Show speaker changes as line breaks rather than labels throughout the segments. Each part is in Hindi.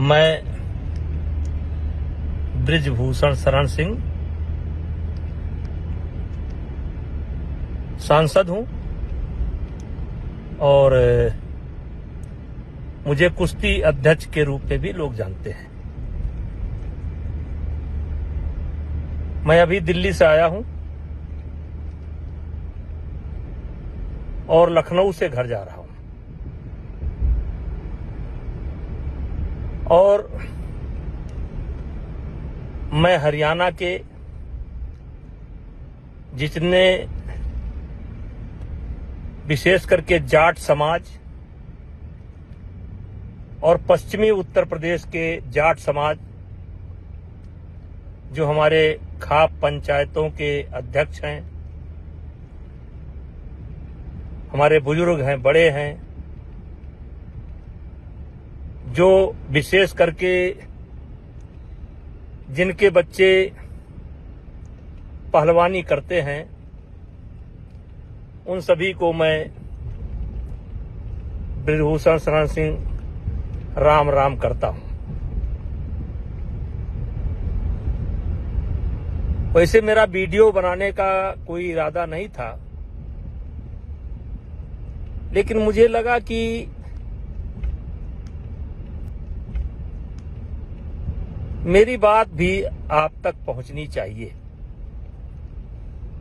मैं बृजभूषण शरण सिंह सांसद हूं और मुझे कुश्ती अध्यक्ष के रूप में भी लोग जानते हैं। मैं अभी दिल्ली से आया हूं और लखनऊ से घर जा रहा हूं और मैं हरियाणा के जितने विशेष करके जाट समाज और पश्चिमी उत्तर प्रदेश के जाट समाज जो हमारे खाप पंचायतों के अध्यक्ष हैं, हमारे बुजुर्ग हैं, बड़े हैं, जो विशेष करके जिनके बच्चे पहलवानी करते हैं, उन सभी को मैं बृजभूषण शरण सिंह राम राम करता हूं। वैसे मेरा वीडियो बनाने का कोई इरादा नहीं था, लेकिन मुझे लगा कि मेरी बात भी आप तक पहुंचनी चाहिए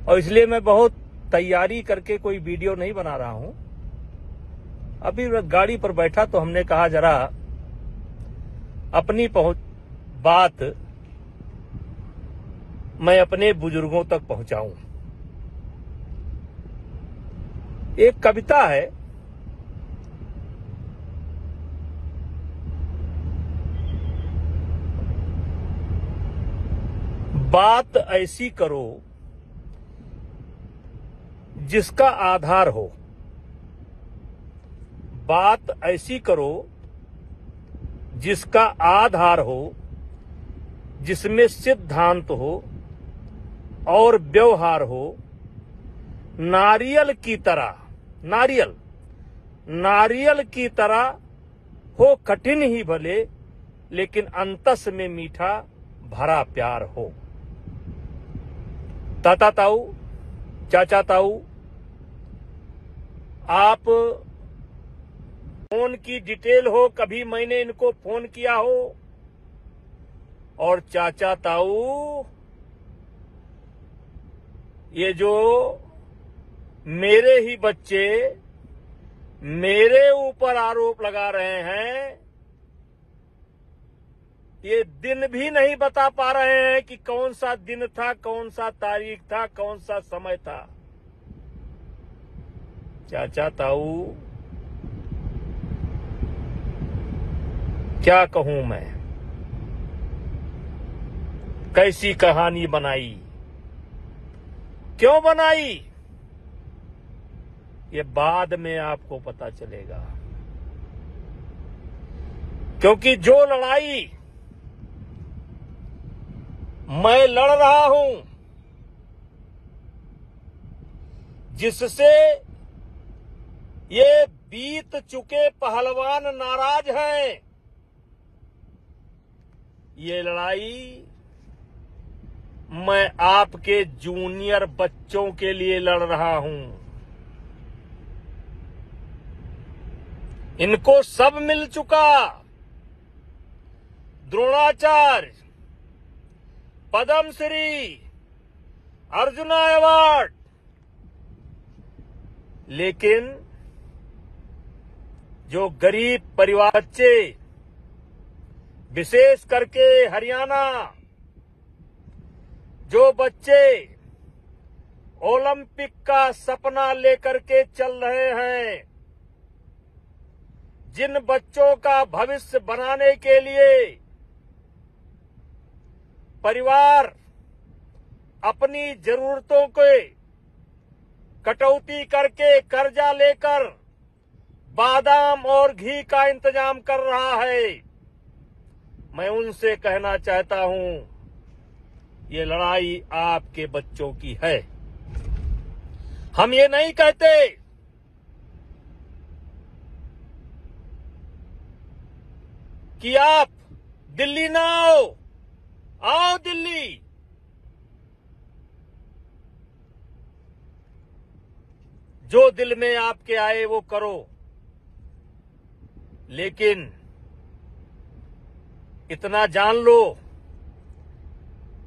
और इसलिए मैं बहुत तैयारी करके कोई वीडियो नहीं बना रहा हूं। अभी गाड़ी पर बैठा तो हमने कहा जरा अपनी बात मैं अपने बुजुर्गों तक पहुंचाऊं। एक कविता है, बात ऐसी करो जिसका आधार हो, बात ऐसी करो जिसका आधार हो, जिसमें सिद्धांत हो और व्यवहार हो। नारियल की तरह, नारियल की तरह हो कठिन ही भले, लेकिन अंतस में मीठा भरा प्यार हो। ताता ताऊ, चाचा ताऊ, आप फोन की डिटेल हो, कभी मैंने इनको फोन किया हो, और चाचा ताऊ ये जो मेरे ही बच्चे मेरे ऊपर आरोप लगा रहे हैं, ये दिन भी नहीं बता पा रहे हैं कि कौन सा दिन था, कौन सा तारीख था, कौन सा समय था। चाचा ताऊ क्या कहूं मैं, कैसी कहानी बनाई, क्यों बनाई, ये बाद में आपको पता चलेगा। क्योंकि जो लड़ाई मैं लड़ रहा हूं, जिससे ये बीत चुके पहलवान नाराज हैं, ये लड़ाई मैं आपके जूनियर बच्चों के लिए लड़ रहा हूं। इनको सब मिल चुका, द्रोणाचार्य, पद्मश्री, अर्जुन अवार्ड, लेकिन जो गरीब परिवार बच्चे, विशेष करके हरियाणा, जो बच्चे ओलंपिक का सपना लेकर के चल रहे हैं, जिन बच्चों का भविष्य बनाने के लिए परिवार अपनी जरूरतों के कटौती करके कर्जा लेकर बादाम और घी का इंतजाम कर रहा है, मैं उनसे कहना चाहता हूं, ये लड़ाई आपके बच्चों की है। हम ये नहीं कहते कि आप दिल्ली ना आओ दिल्ली। जो दिल में आपके आए वो करो, लेकिन इतना जान लो,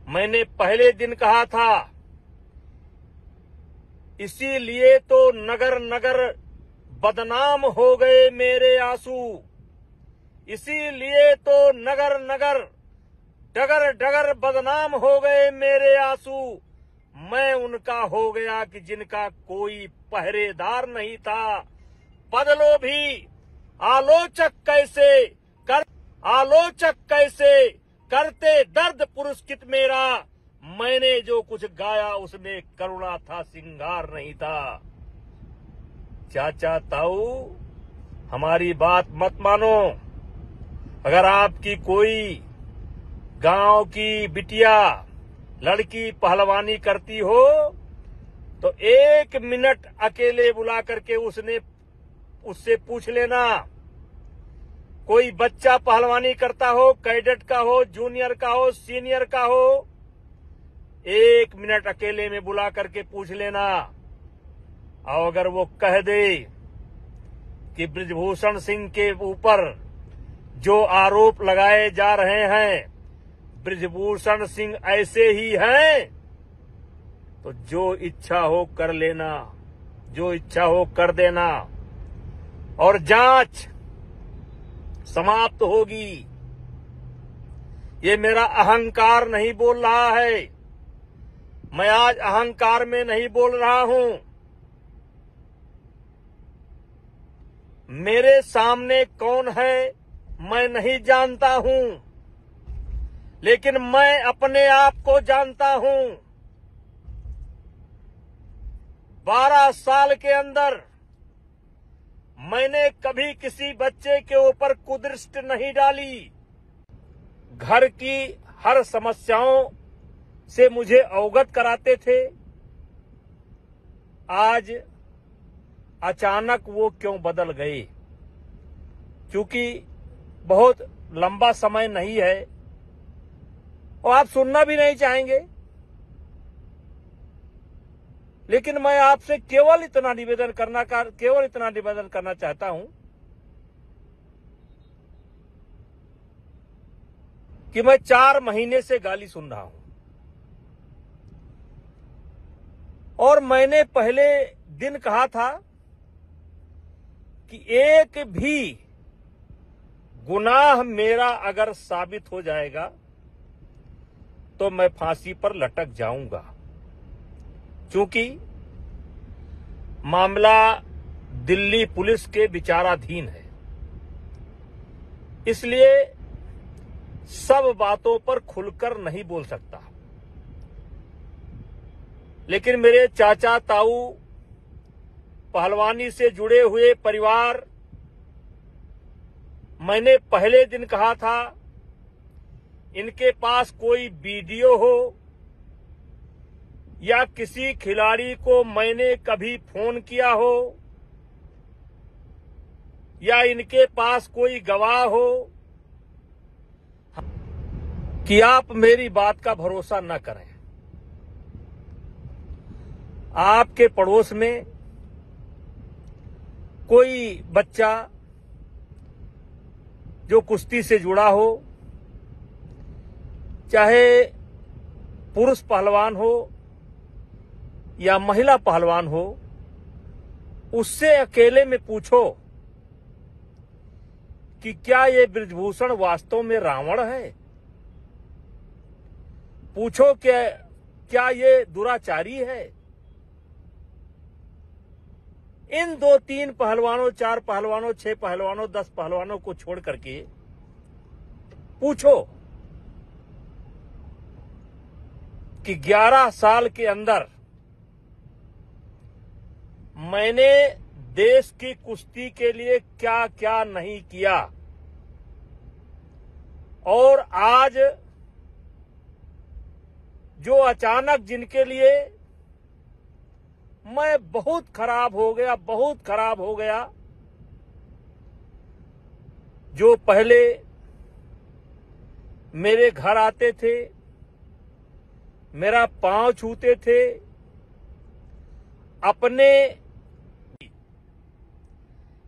मैंने पहले दिन कहा था, इसीलिए तो नगर नगर बदनाम हो गए मेरे आंसू, इसीलिए तो नगर नगर डगर डगर बदनाम हो गए मेरे आंसू। मैं उनका हो गया कि जिनका कोई पहरेदार नहीं था। बदलो भी आलोचक कैसे करते दर्द पुरस्कृत मेरा। मैंने जो कुछ गाया उसमें करुणा था, सिंगार नहीं था। चाचा ताऊ, हमारी बात मत मानो। अगर आपकी कोई गांव की बिटिया लड़की पहलवानी करती हो तो 1 मिनट अकेले बुला करके उससे पूछ लेना। कोई बच्चा पहलवानी करता हो, कैडेट का हो, जूनियर का हो, सीनियर का हो, 1 मिनट अकेले में बुला करके पूछ लेना। और अगर वो कह दे कि बृजभूषण सिंह के ऊपर जो आरोप लगाए जा रहे हैं, बृजभूषण सिंह ऐसे ही हैं, तो जो इच्छा हो कर लेना, जो इच्छा हो कर देना, और जांच समाप्त होगी। ये मेरा अहंकार नहीं बोल रहा है, मैं आज अहंकार में नहीं बोल रहा हूं। मेरे सामने कौन है मैं नहीं जानता हूं, लेकिन मैं अपने आप को जानता हूं। 12 साल के अंदर मैंने कभी किसी बच्चे के ऊपर कुदृष्टि नहीं डाली। घर की हर समस्याओं से मुझे अवगत कराते थे। आज अचानक वो क्यों बदल गए? क्योंकि बहुत लंबा समय नहीं है और आप सुनना भी नहीं चाहेंगे, लेकिन मैं आपसे केवल इतना निवेदन करना चाहता हूं कि मैं 4 महीने से गाली सुन रहा हूं और मैंने पहले दिन कहा था कि एक भी गुनाह मेरा अगर साबित हो जाएगा तो मैं फांसी पर लटक जाऊंगा, क्योंकि मामला दिल्ली पुलिस के विचाराधीन है। इसलिए सब बातों पर खुलकर नहीं बोल सकता। लेकिन मेरे चाचा ताऊ, पहलवानी से जुड़े हुए परिवार, मैंने पहले दिन कहा था, इनके पास कोई वीडियो हो या किसी खिलाड़ी को मैंने कभी फोन किया हो या इनके पास कोई गवाह हो, कि आप मेरी बात का भरोसा न करें। आपके पड़ोस में कोई बच्चा जो कुश्ती से जुड़ा हो, चाहे पुरुष पहलवान हो या महिला पहलवान हो, उससे अकेले में पूछो कि क्या ये बृजभूषण वास्तव में रावण है? पूछो कि क्या ये दुराचारी है? इन 2-3 पहलवानों, 4 पहलवानों, 6 पहलवानों, 10 पहलवानों को छोड़ करके पूछो कि 11 साल के अंदर मैंने देश की कुश्ती के लिए क्या क्या नहीं किया, और आज जो अचानक जिनके लिए मैं बहुत खराब हो गया, जो पहले मेरे घर आते थे, मेरा पांव छूते थे, अपने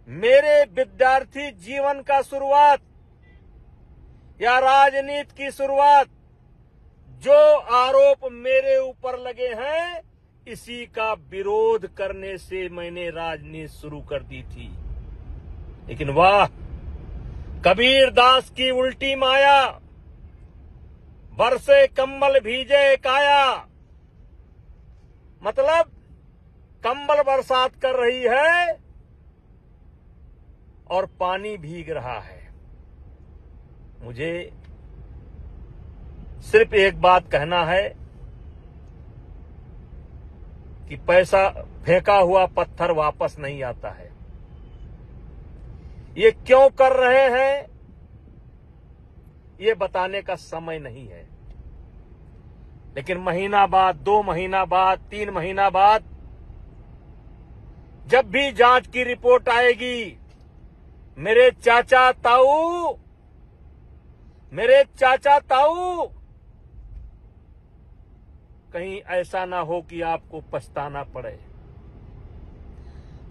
मेरे विद्यार्थी जीवन का शुरुआत या राजनीति की शुरुआत जो आरोप मेरे ऊपर लगे हैं, इसी का विरोध करने से मैंने राजनीति शुरू कर दी थी। लेकिन वाह, कबीर दास की उल्टी माया, बरसे कंबल भीजे काया। मतलब कंबल बरसात कर रही है और पानी भीग रहा है। मुझे सिर्फ एक बात कहना है कि पैसा फेंका हुआ पत्थर वापस नहीं आता है। ये क्यों कर रहे हैं, ये बताने का समय नहीं है। लेकिन महीना बाद, 2 महीना बाद, 3 महीना बाद जब भी जांच की रिपोर्ट आएगी, मेरे चाचा ताऊ कहीं ऐसा ना हो कि आपको पछताना पड़े।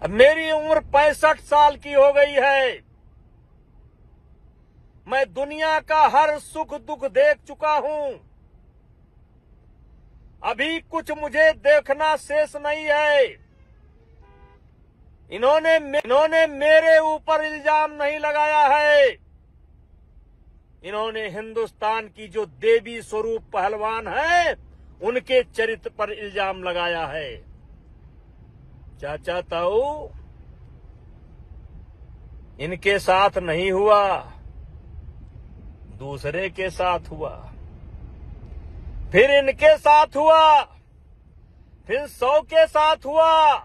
अब मेरी उम्र 65 साल की हो गई है। मैं दुनिया का हर सुख दुख देख चुका हूं। अभी कुछ मुझे देखना शेष नहीं है। इन्होंने मेरे ऊपर इल्जाम नहीं लगाया है। इन्होंने हिंदुस्तान की जो देवी स्वरूप पहलवान है, उनके चरित्र पर इल्जाम लगाया है। चाचा ताऊ, इनके साथ नहीं हुआ, दूसरे के साथ हुआ, फिर इनके साथ हुआ, फिर 100 के साथ हुआ,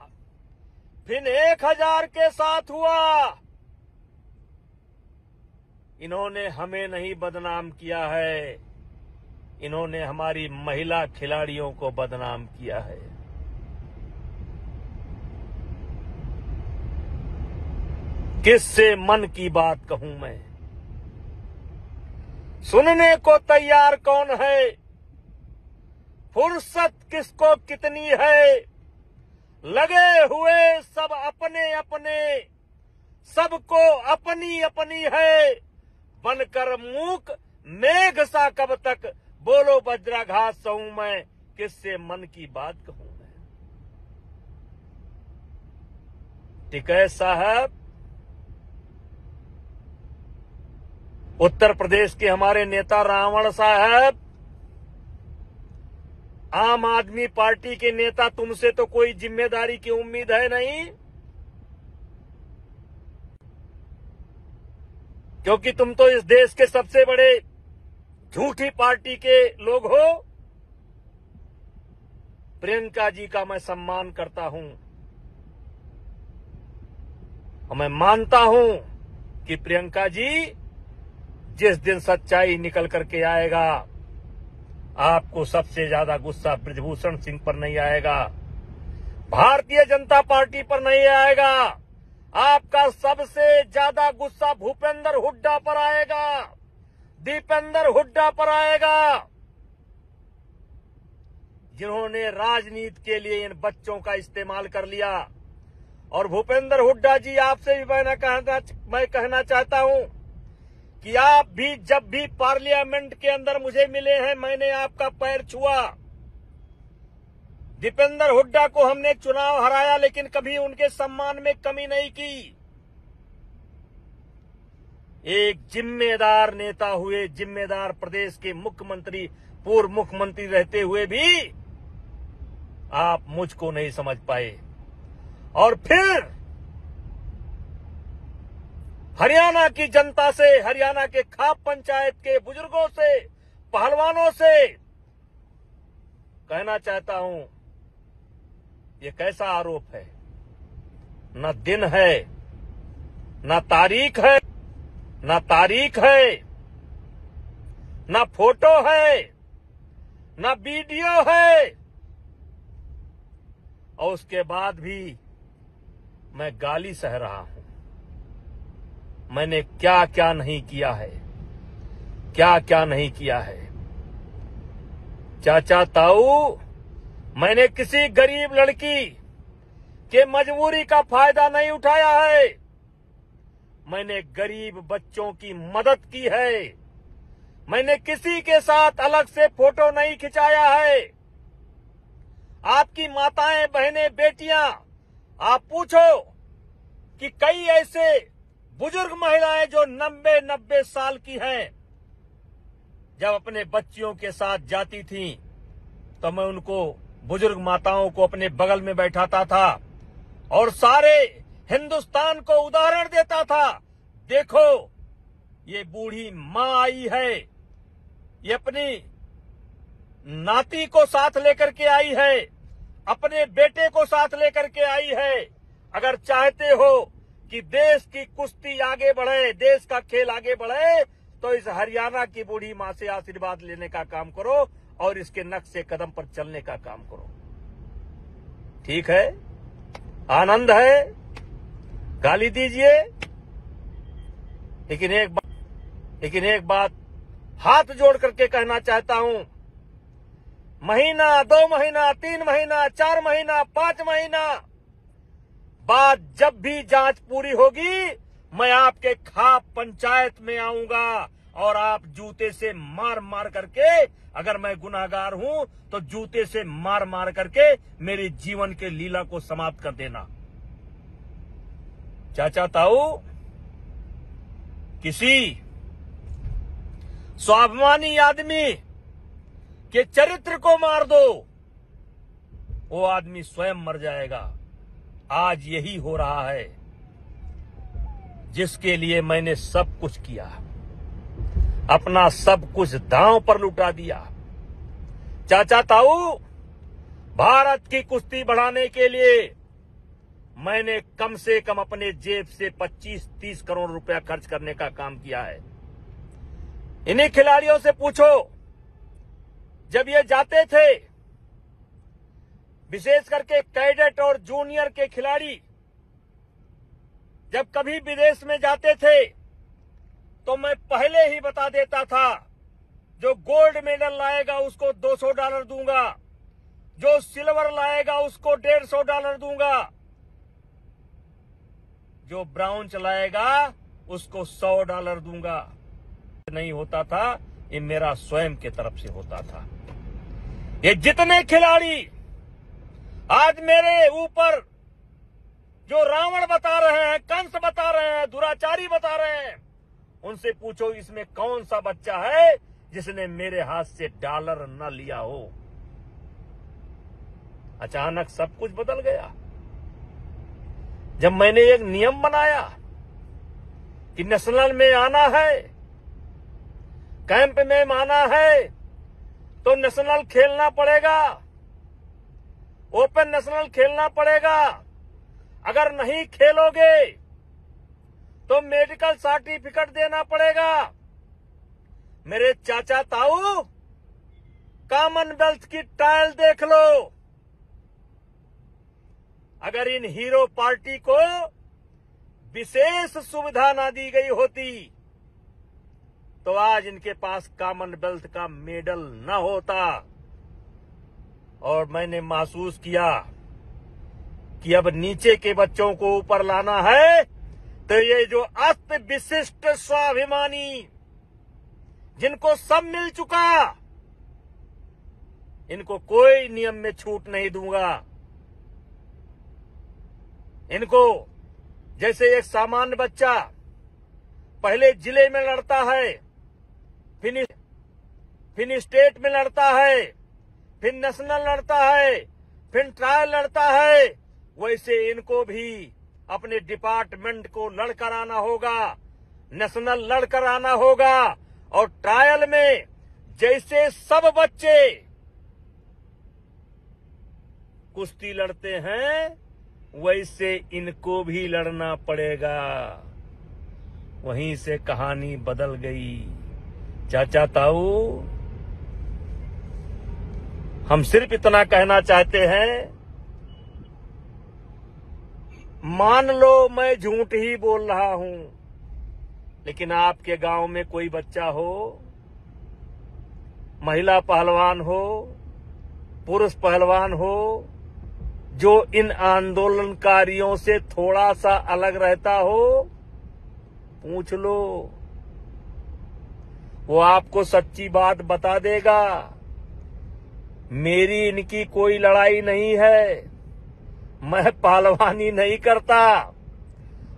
फिर 1000 के साथ हुआ। इन्होंने हमें नहीं बदनाम किया है, इन्होंने हमारी महिला खिलाड़ियों को बदनाम किया है। किससे मन की बात कहूं मैं? सुनने को तैयार कौन है? फुर्सत किसको कितनी है? लगे हुए सब अपने अपने, सबको अपनी अपनी है। बनकर मूक मेघ सा कब तक, बोलो वज्राघात सहूं मैं, किससे मन की बात कहूं मैं? टिकैत साहब, उत्तर प्रदेश के हमारे नेता रावण साहब, आम आदमी पार्टी के नेता, तुमसे तो कोई जिम्मेदारी की उम्मीद है नहीं, क्योंकि तुम तो इस देश के सबसे बड़े झूठी पार्टी के लोग हो। प्रियंका जी का मैं सम्मान करता हूं और मैं मानता हूं कि प्रियंका जी जिस दिन सच्चाई निकल करके आएगा, आपको सबसे ज्यादा गुस्सा बृजभूषण सिंह पर नहीं आएगा, भारतीय जनता पार्टी पर नहीं आएगा। आपका सबसे ज्यादा गुस्सा भूपेंद्र हुड्डा पर आएगा, दीपेंद्र हुड्डा पर आएगा, जिन्होंने राजनीति के लिए इन बच्चों का इस्तेमाल कर लिया। और भूपेंद्र हुड्डा जी, आपसे भी मैं कहना चाहता हूं कि आप भी जब भी पार्लियामेंट के अंदर मुझे मिले हैं, मैंने आपका पैर छुआ। दीपेंद्र हुड्डा को हमने चुनाव हराया, लेकिन कभी उनके सम्मान में कमी नहीं की। एक जिम्मेदार नेता हुए, जिम्मेदार प्रदेश के मुख्यमंत्री, पूर्व मुख्यमंत्री रहते हुए भी आप मुझको नहीं समझ पाए। और फिर हरियाणा की जनता से, हरियाणा के खाप पंचायत के बुजुर्गों से, पहलवानों से कहना चाहता हूं, ये कैसा आरोप है? न दिन है, न तारीख है, न फोटो है, न वीडियो है, और उसके बाद भी मैं गाली सह रहा हूं। मैंने क्या क्या नहीं किया है। क्या क्या नहीं किया है। चाचा ताऊ, मैंने किसी गरीब लड़की के मजबूरी का फायदा नहीं उठाया है। मैंने गरीब बच्चों की मदद की है। मैंने किसी के साथ अलग से फोटो नहीं खिंचाया है। आपकी माताएं, बहनें, बेटियां, आप पूछो कि कई ऐसे बुजुर्ग महिलाएं जो 90 साल की हैं, जब अपने बच्चियों के साथ जाती थीं, तो मैं उनको, बुजुर्ग माताओं को अपने बगल में बैठाता था और सारे हिंदुस्तान को उदाहरण देता था। देखो, ये बूढ़ी मां आई है, ये अपनी नाती को साथ लेकर के आई है, अपने बेटे को साथ लेकर के आई है। अगर चाहते हो कि देश की कुश्ती आगे बढ़े, देश का खेल आगे बढ़े, तो इस हरियाणा की बूढ़ी मां से आशीर्वाद लेने का काम करो और इसके नक्शे कदम पर चलने का काम करो। ठीक है, आनंद है, गाली दीजिए, लेकिन एक बात हाथ जोड़ करके कहना चाहता हूं। महीना, 2 महीना, 3 महीना, 4 महीना, 5 महीना बाद जब भी जांच पूरी होगी, मैं आपके खाप पंचायत में आऊंगा और आप जूते से मार मार करके, अगर मैं गुनाहगार हूं तो जूते से मार मार करके मेरे जीवन के लीला को समाप्त कर देना। चाचा ताऊ, किसी स्वाभिमानी आदमी के चरित्र को मार दो, वो आदमी स्वयं मर जाएगा। आज यही हो रहा है, जिसके लिए मैंने सब कुछ किया, अपना सब कुछ दांव पर लुटा दिया। चाचा ताऊ, भारत की कुश्ती बढ़ाने के लिए मैंने कम से कम अपने जेब से 25-30 करोड़ रुपया खर्च करने का काम किया है। इन्हीं खिलाड़ियों से पूछो, जब ये जाते थे, विशेष करके कैडेट और जूनियर के खिलाड़ी जब कभी विदेश में जाते थे, तो मैं पहले ही बता देता था, जो गोल्ड मेडल लाएगा उसको $200 दूंगा, जो सिल्वर लाएगा उसको $150 दूंगा, जो ब्राउन लाएगा उसको $100 दूंगा। नहीं होता था, ये मेरा स्वयं के तरफ से होता था। ये जितने खिलाड़ी आज मेरे ऊपर जो रावण बता रहे हैं, कंस बता रहे हैं, दुराचारी बता रहे हैं, उनसे पूछो इसमें कौन सा बच्चा है जिसने मेरे हाथ से डॉलर न लिया हो। अचानक सब कुछ बदल गया जब मैंने एक नियम बनाया कि नेशनल में आना है, कैंप में आना है तो नेशनल खेलना पड़ेगा, ओपन नेशनल खेलना पड़ेगा। अगर नहीं खेलोगे तो मेडिकल सर्टिफिकेट देना पड़ेगा। मेरे चाचा ताऊ, कॉमनवेल्थ की ट्रायल देख लो। अगर इन हीरो पार्टी को विशेष सुविधा ना दी गई होती तो आज इनके पास कॉमनवेल्थ का मेडल न होता। और मैंने महसूस किया कि अब नीचे के बच्चों को ऊपर लाना है, तो ये जो अस्त विशिष्ट स्वाभिमानी, जिनको सब मिल चुका, इनको कोई नियम में छूट नहीं दूंगा। इनको जैसे एक सामान्य बच्चा पहले जिले में लड़ता है, फिर स्टेट में लड़ता है, फिर नेशनल लड़ता है, फिर ट्रायल लड़ता है, वैसे इनको भी अपने डिपार्टमेंट को लड़कर आना होगा, नेशनल लड़कर आना होगा। और ट्रायल में जैसे सब बच्चे कुश्ती लड़ते हैं, वैसे इनको भी लड़ना पड़ेगा। वहीं से कहानी बदल गई। चाचा ताऊ, हम सिर्फ इतना कहना चाहते हैं, मान लो मैं झूठ ही बोल रहा हूं, लेकिन आपके गांव में कोई बच्चा हो महिला पहलवान हो, पुरुष पहलवान हो, जो इन आंदोलनकारियों से थोड़ा सा अलग रहता हो, पूछ लो, वो आपको सच्ची बात बता देगा। मेरी इनकी कोई लड़ाई नहीं है, मैं पहलवानी नहीं करता,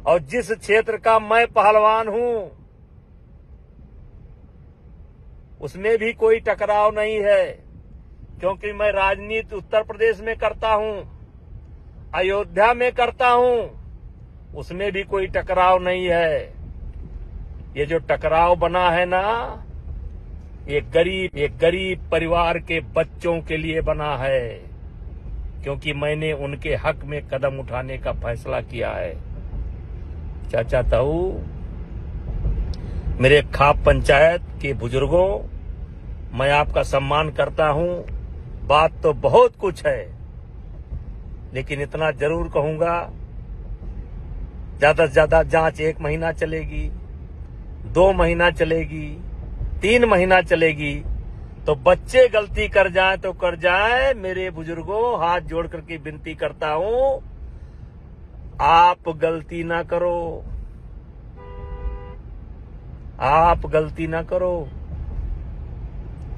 और जिस क्षेत्र का मैं पहलवान हूं उसमें भी कोई टकराव नहीं है, क्योंकि मैं राजनीति उत्तर प्रदेश में करता हूं, अयोध्या में करता हूं, उसमें भी कोई टकराव नहीं है। ये जो टकराव बना है ना, एक गरीब परिवार के बच्चों के लिए बना है, क्योंकि मैंने उनके हक में कदम उठाने का फैसला किया है। चाचा ताऊ, मेरे खाप पंचायत के बुजुर्गों, मैं आपका सम्मान करता हूं। बात तो बहुत कुछ है, लेकिन इतना जरूर कहूंगा, ज्यादा से ज्यादा जांच 1 महीना चलेगी, 2 महीना चलेगी, 3 महीना चलेगी, तो बच्चे गलती कर जाएं तो कर जाएं। मेरे बुजुर्गों, हाथ जोड़ करके विनती करता हूं, आप गलती ना करो, आप गलती ना करो।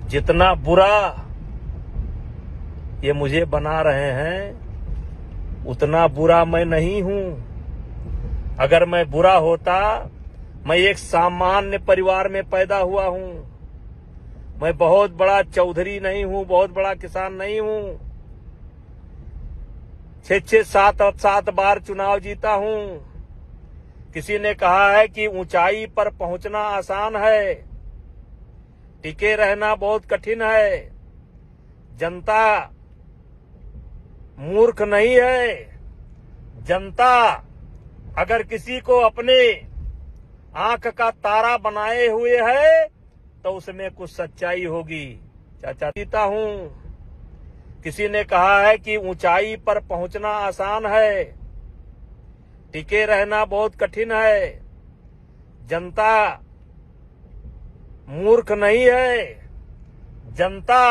जितना बुरा ये मुझे बना रहे हैं, उतना बुरा मैं नहीं हूं। अगर मैं बुरा होता, मैं एक सामान्य परिवार में पैदा हुआ हूं। मैं बहुत बड़ा चौधरी नहीं हूं, बहुत बड़ा किसान नहीं हूं। 6-6, 7-7 बार चुनाव जीता हूं। किसी ने कहा है कि ऊंचाई पर पहुंचना आसान है, टिके रहना बहुत कठिन है। जनता मूर्ख नहीं है। जनता अगर किसी को अपने आंख का तारा बनाए हुए है, तो उसमें कुछ सच्चाई होगी। चाचा जीता हूं। किसी ने कहा है कि ऊंचाई पर पहुंचना आसान है, टिके रहना बहुत कठिन है। जनता मूर्ख नहीं है। जनता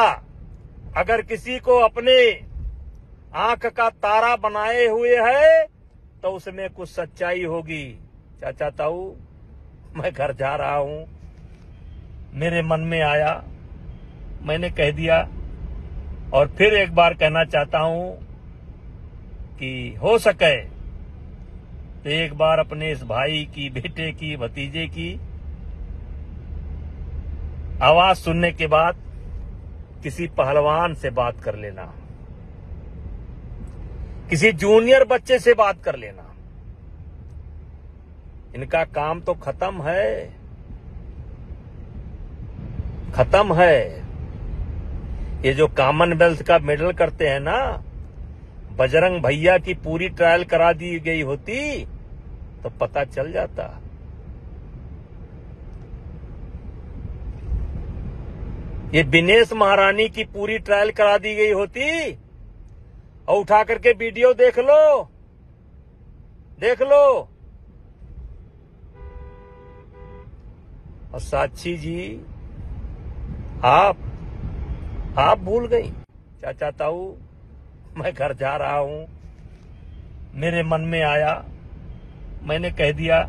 अगर किसी को अपने आंख का तारा बनाए हुए है, तो उसमें कुछ सच्चाई होगी। चाचा ताऊ, मैं घर जा रहा हूं, मेरे मन में आया, मैंने कह दिया, और फिर एक बार कहना चाहता हूं कि हो सके तो एक बार अपने इस भाई की, बेटे की, भतीजे की आवाज सुनने के बाद किसी पहलवान से बात कर लेना, किसी जूनियर बच्चे से बात कर लेना। इनका काम तो खत्म है, खत्म है। ये जो कॉमनवेल्थ का मेडल करते हैं ना, बजरंग भैया की पूरी ट्रायल करा दी गई होती तो पता चल जाता। ये दिनेश महारानी की पूरी ट्रायल करा दी गई होती, और उठा करके वीडियो देख लो, देख लो। और साक्षी जी, आप भूल गई। चाचा ताऊ, मैं घर जा रहा हूं, मेरे मन में आया, मैंने कह दिया,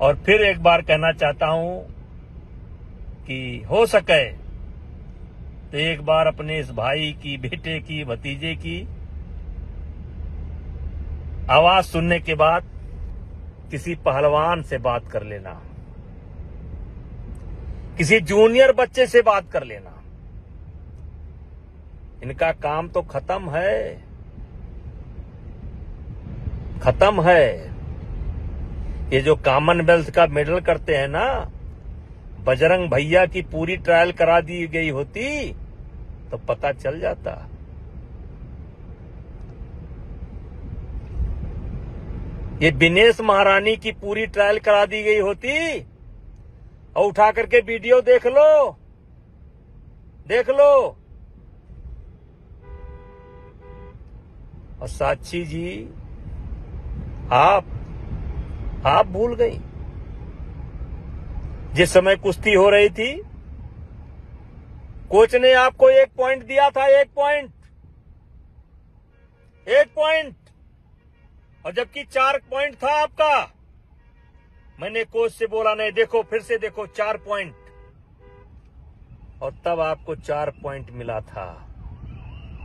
और फिर एक बार कहना चाहता हूं कि हो सके तो एक बार अपने इस भाई की, बेटे की, भतीजे की आवाज सुनने के बाद किसी पहलवान से बात कर लेना, किसी जूनियर बच्चे से बात कर लेना। इनका काम तो खत्म है, खत्म है। ये जो कॉमनवेल्थ का मेडल करते हैं ना, बजरंग भैया की पूरी ट्रायल करा दी गई होती तो पता चल जाता। ये दिनेश महारानी की पूरी ट्रायल करा दी गई होती, और उठा करके वीडियो देख लो, देख लो। और साक्षी जी, आप भूल गई। जिस समय कुश्ती हो रही थी, कोच ने आपको 1 पॉइंट दिया था, 1 पॉइंट, 1 पॉइंट, और जबकि 4 पॉइंट था आपका। मैंने कोच से बोला नहीं, देखो फिर से देखो 4 पॉइंट, और तब आपको 4 पॉइंट मिला था।